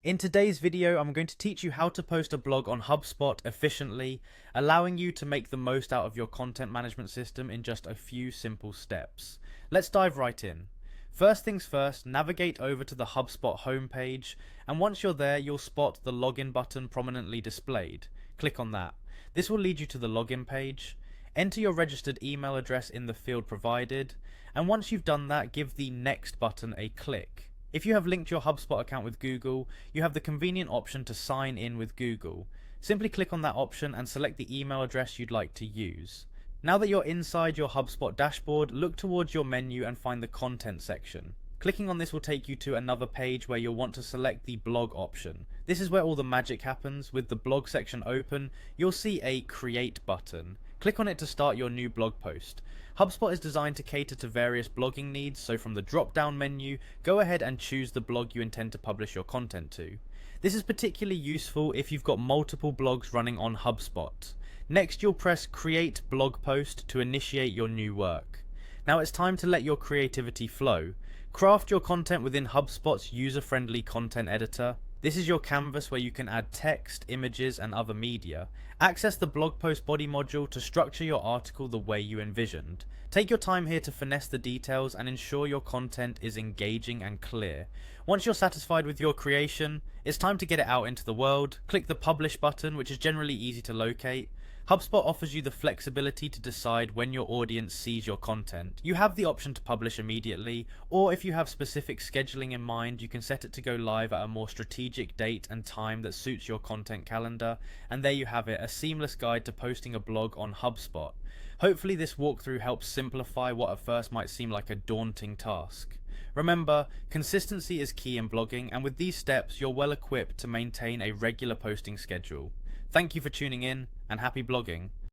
In today's video, I'm going to teach you how to post a blog on HubSpot efficiently, allowing you to make the most out of your content management system in just a few simple steps. Let's dive right in. First things first, navigate over to the HubSpot homepage, and once you're there, you'll spot the login button prominently displayed. Click on that. This will lead you to the login page. Enter your registered email address in the field provided, and once you've done that, give the next button a click. If you have linked your HubSpot account with Google, you have the convenient option to sign in with Google. Simply click on that option and select the email address you'd like to use. Now that you're inside your HubSpot dashboard, look towards your menu and find the content section. Clicking on this will take you to another page where you'll want to select the blog option. This is where all the magic happens. With the blog section open, you'll see a create button. Click on it to start your new blog post. HubSpot is designed to cater to various blogging needs, so from the drop-down menu, go ahead and choose the blog you intend to publish your content to. This is particularly useful if you've got multiple blogs running on HubSpot. Next, you'll press Create Blog Post to initiate your new work. Now it's time to let your creativity flow. Craft your content within HubSpot's user-friendly content editor. This is your canvas where you can add text, images, and other media. Access the blog post body module to structure your article the way you envisioned. Take your time here to finesse the details and ensure your content is engaging and clear. Once you're satisfied with your creation, it's time to get it out into the world. Click the publish button, which is generally easy to locate. HubSpot offers you the flexibility to decide when your audience sees your content. You have the option to publish immediately, or if you have specific scheduling in mind, you can set it to go live at a more strategic date and time that suits your content calendar. And there you have it, a seamless guide to posting a blog on HubSpot. Hopefully this walkthrough helps simplify what at first might seem like a daunting task. Remember, consistency is key in blogging, and with these steps, you're well equipped to maintain a regular posting schedule. Thank you for tuning in, and happy blogging.